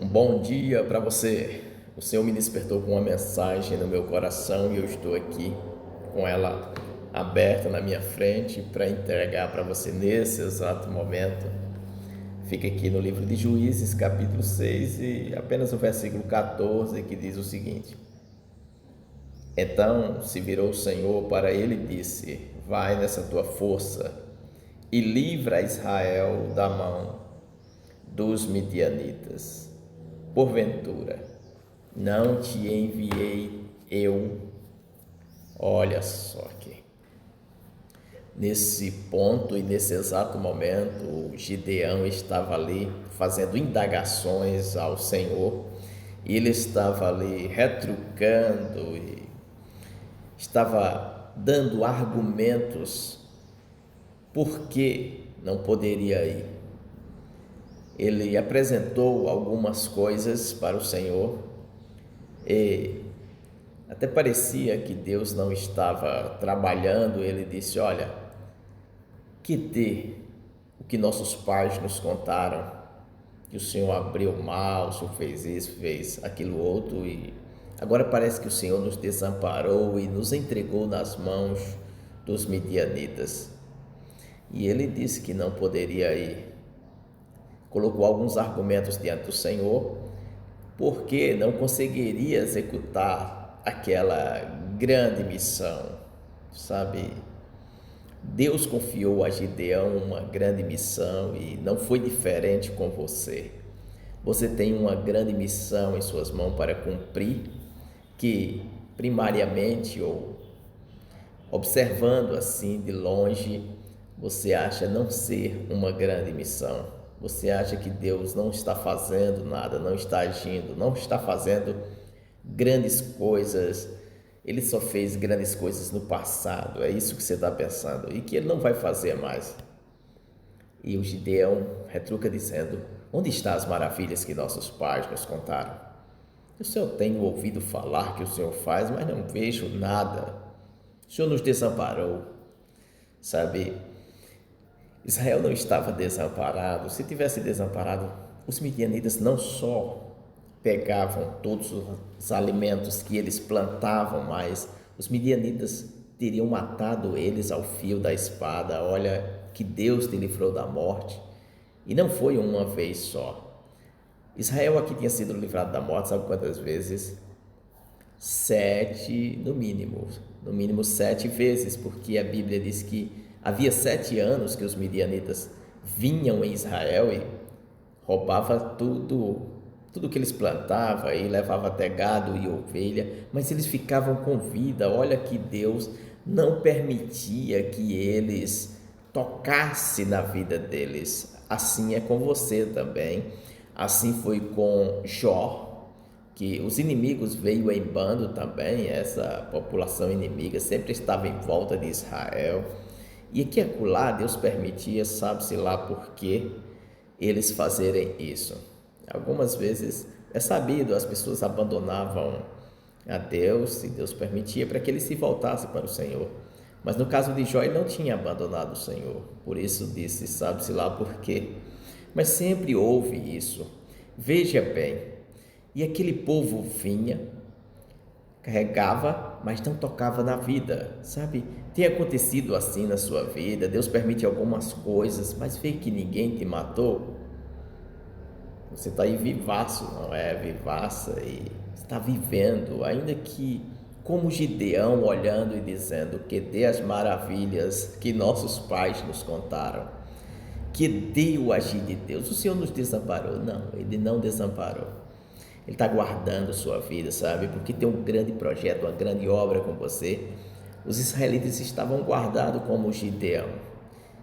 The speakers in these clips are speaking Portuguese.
Um bom dia para você. O Senhor me despertou com uma mensagem no meu coração e eu estou aqui com ela aberta na minha frente para entregar para você nesse exato momento. Fica aqui no livro de Juízes, capítulo 6 e apenas o versículo 14, que diz o seguinte: Então se virou o Senhor para ele e disse: Vai nessa tua força e livra Israel da mão dos midianitas. Porventura, não te enviei eu? Olha só aqui. Nesse ponto e nesse exato momento, o Gideão estava ali fazendo indagações ao Senhor. E ele estava ali retrucando e estava dando argumentos por que não poderia ir. Ele apresentou algumas coisas para o Senhor e até parecia que Deus não estava trabalhando. Ele disse: Olha, que dê o que nossos pais nos contaram, que o Senhor abriu o mar, o Senhor fez isso, fez aquilo outro, e agora parece que o Senhor nos desamparou e nos entregou nas mãos dos midianitas. E ele disse que não poderia ir. Colocou alguns argumentos diante do Senhor, porque não conseguiria executar aquela grande missão, sabe? Deus confiou a Gideão uma grande missão e não foi diferente com você. Você tem uma grande missão em suas mãos para cumprir, que primariamente ou observando assim de longe, você acha não ser uma grande missão. Você acha que Deus não está fazendo nada, não está agindo, não está fazendo grandes coisas. Ele só fez grandes coisas no passado, é isso que você está pensando, e que ele não vai fazer mais. E o Gideão retruca dizendo: Onde estão as maravilhas que nossos pais nos contaram? O Senhor tem ouvido falar que o Senhor faz, mas não vejo nada. O Senhor nos desamparou, sabe? Israel não estava desamparado. Se tivesse desamparado, os midianitas não só pegavam todos os alimentos que eles plantavam, mas os midianitas teriam matado eles ao fio da espada. Olha que Deus te livrou da morte. E não foi uma vez só. Israel aqui tinha sido livrado da morte, sabe quantas vezes? 7, no mínimo 7 vezes, porque a Bíblia diz que havia 7 anos que os midianitas vinham em Israel e roubava tudo que eles plantavam e levava até gado e ovelha, mas eles ficavam com vida. Olha que Deus não permitia que eles tocassem na vida deles. Assim é com você também. Assim foi com Jó, que os inimigos veio em bando também. Essa população inimiga sempre estava em volta de Israel, e aqui e acolá Deus permitia, sabe-se lá por quê, eles fazerem isso. Algumas vezes é sabido, as pessoas abandonavam a Deus e Deus permitia para que eles se voltassem para o Senhor. Mas no caso de Jó, ele não tinha abandonado o Senhor, por isso disse, sabe-se lá por quê. Mas sempre houve isso. Veja bem, e aquele povo vinha, carregava, mas não tocava na vida, sabe? Tem acontecido assim na sua vida, Deus permite algumas coisas, mas vê que ninguém te matou. Você está aí vivaço, não é? Vivaça e está vivendo, ainda que como Gideão olhando e dizendo: que dê as maravilhas que nossos pais nos contaram, que dê o agir de Deus. O Senhor nos desamparou? Não, Ele não desamparou. Ele está guardando sua vida, sabe? Porque tem um grande projeto, uma grande obra com você. Os israelitas estavam guardados como Gideão.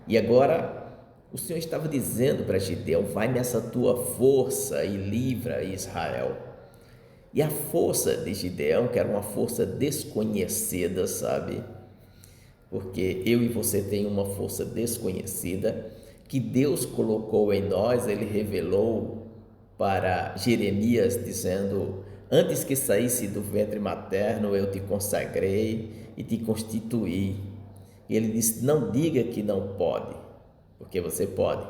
E agora o Senhor estava dizendo para Gideão: vai nessa tua força e livra Israel. E a força de Gideão, que era uma força desconhecida, sabe? Porque eu e você tem uma força desconhecida que Deus colocou em nós. Ele revelou para Jeremias dizendo: antes que saísse do ventre materno eu te consagrei e te constituí. E ele disse: não diga que não pode, porque você pode,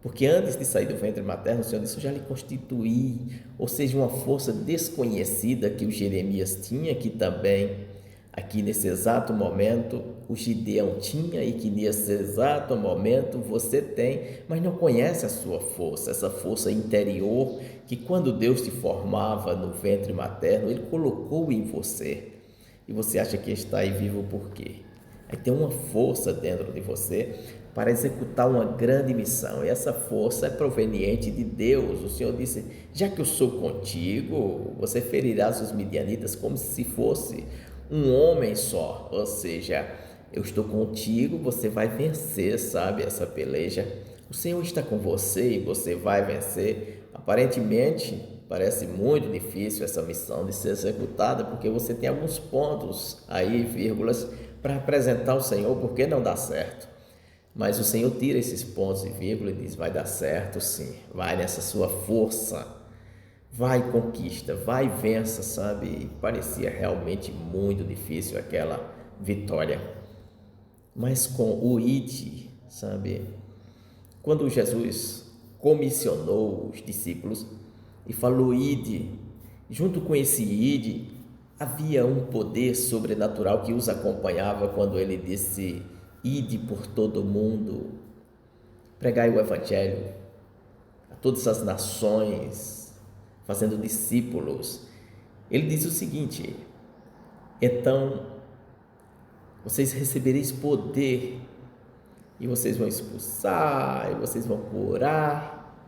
Porque antes de sair do ventre materno, o Senhor disse: eu já lhe constituí. Ou seja, uma força desconhecida que o Jeremias tinha, que também aqui nesse exato momento o Gideão tinha e que nesse exato momento você tem, mas não conhece a sua força, essa força interior que quando Deus te formava no ventre materno, Ele colocou em você. E você acha que está aí vivo por quê? Aí tem uma força dentro de você para executar uma grande missão, e essa força é proveniente de Deus. O Senhor disse: já que eu sou contigo, você ferirás os midianitas como se fosse um homem só, ou seja, eu estou contigo, você vai vencer, sabe, essa peleja. O Senhor está com você e você vai vencer. Aparentemente, parece muito difícil essa missão de ser executada, porque você tem alguns pontos aí, vírgulas, para apresentar ao Senhor, porque não dá certo. Mas o Senhor tira esses pontos e vírgulas e diz: vai dar certo sim, vai nessa sua força, vai conquista, vai vença, sabe? E parecia realmente muito difícil aquela vitória. Mas com o ide, sabe? Quando Jesus comissionou os discípulos e falou ide, junto com esse ide, havia um poder sobrenatural que os acompanhava quando ele disse: ide por todo mundo, pregai o evangelho a todas as nações, fazendo discípulos. Ele diz o seguinte: então vocês recebereis poder e vocês vão expulsar, e vocês vão curar,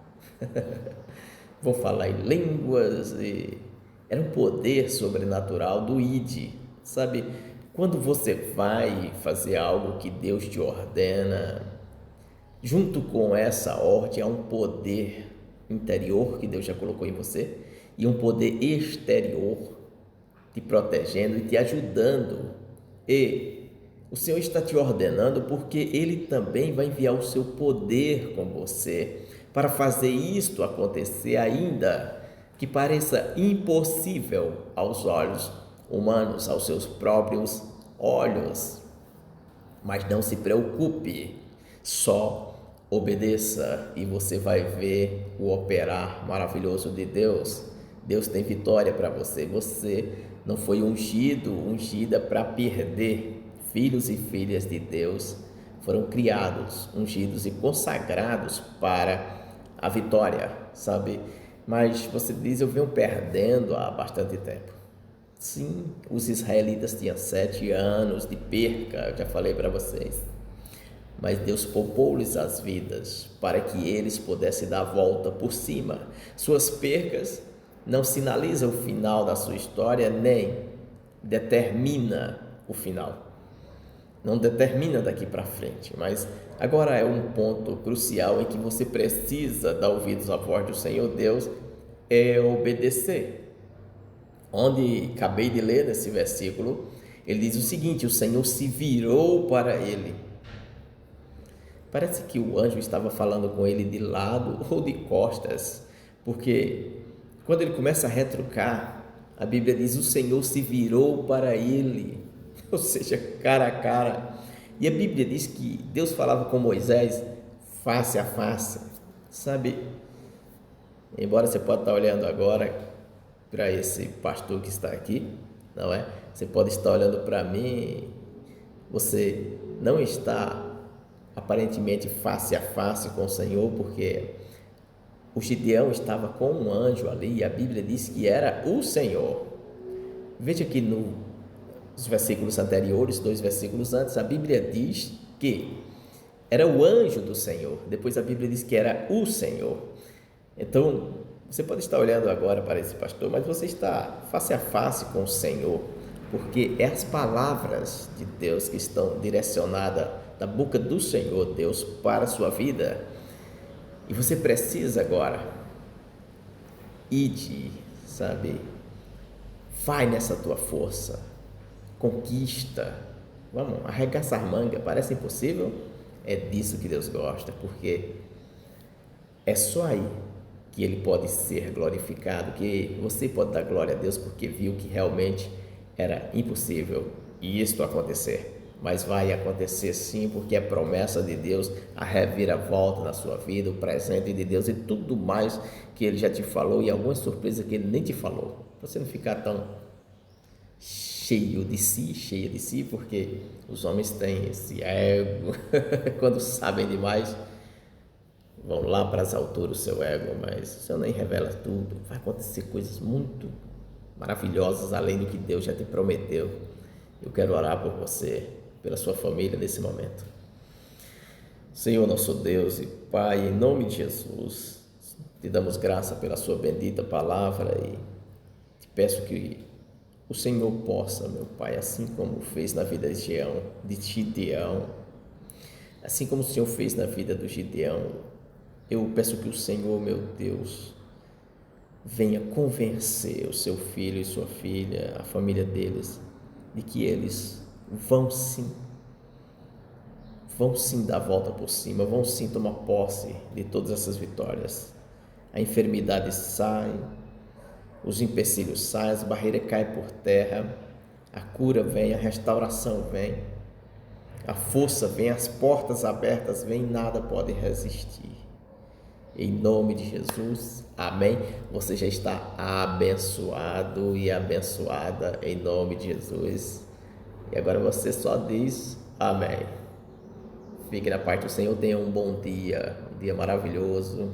vão falar em línguas. E era um poder sobrenatural do ide, sabe? Quando você vai fazer algo que Deus te ordena, junto com essa ordem há um poder interior que Deus já colocou em você e um poder exterior te protegendo e te ajudando. E o Senhor está te ordenando porque Ele também vai enviar o seu poder com você para fazer isto acontecer, ainda que pareça impossível aos olhos humanos, aos seus próprios olhos. Mas não se preocupe, só obedeça e você vai ver o operar maravilhoso de Deus. Deus tem vitória para você. Você não foi ungida para perder. Filhos e filhas de Deus foram criados, ungidos e consagrados para a vitória, sabe? Mas você diz: eu venho perdendo há bastante tempo. Sim, os israelitas tinham 7 anos de perca, eu já falei para vocês. Mas Deus poupou-lhes as vidas para que eles pudessem dar a volta por cima. Suas percas não sinalizam o final da sua história, nem determina o final. Não determina daqui para frente, mas agora é um ponto crucial em que você precisa dar ouvidos à voz do Senhor Deus, é obedecer. Onde acabei de ler nesse versículo, ele diz o seguinte: o Senhor se virou para ele. Parece que o anjo estava falando com ele de lado ou de costas, porque quando ele começa a retrucar, a Bíblia diz: o Senhor se virou para ele, ou seja, cara a cara. E a Bíblia diz que Deus falava com Moisés face a face, sabe? Embora você possa estar olhando agora para esse pastor que está aqui, não é? Você pode estar olhando para mim, você não está aparentemente face a face com o Senhor, porque o Gideão estava com um anjo ali e a Bíblia diz que era o Senhor. Veja que nos versículos anteriores, 2 versículos antes, a Bíblia diz que era o anjo do Senhor, depois a Bíblia diz que era o Senhor. Então, você pode estar olhando agora para esse pastor, mas você está face a face com o Senhor, porque é as palavras de Deus que estão direcionadas da boca do Senhor Deus para a sua vida. E você precisa agora ide, sabe? Vai nessa tua força, conquista. Vamos, arregaçar manga, parece impossível? É disso que Deus gosta, porque é só aí que Ele pode ser glorificado, que você pode dar glória a Deus, porque viu que realmente era impossível e isto acontecer. mas vai acontecer sim, porque é promessa de Deus, a reviravolta na sua vida, o presente de Deus e tudo mais que Ele já te falou e algumas surpresas que Ele nem te falou, para você não ficar tão cheia de si, porque os homens têm esse ego, quando sabem demais, vão lá para as alturas o seu ego, mas o Senhor nem revela tudo, vai acontecer coisas muito maravilhosas, além do que Deus já te prometeu. Eu quero orar por você, pela sua família nesse momento. Senhor nosso Deus e Pai, em nome de Jesus, te damos graça pela sua bendita palavra e te peço que o Senhor possa, meu Pai, assim como fez na vida de Gideão, assim como o Senhor fez na vida do Gideão, eu peço que o Senhor, meu Deus, venha convencer o seu filho e sua filha, a família deles, de que eles vão sim dar a volta por cima, vão sim tomar posse de todas essas vitórias. A enfermidade sai, os empecilhos saem, as barreiras caem por terra, a cura vem, a restauração vem, a força vem, as portas abertas vêm, nada pode resistir. Em nome de Jesus, amém. Você já está abençoado e abençoada em nome de Jesus. E agora você só diz amém. Fique na paz do Senhor, tenha um bom dia, um dia maravilhoso.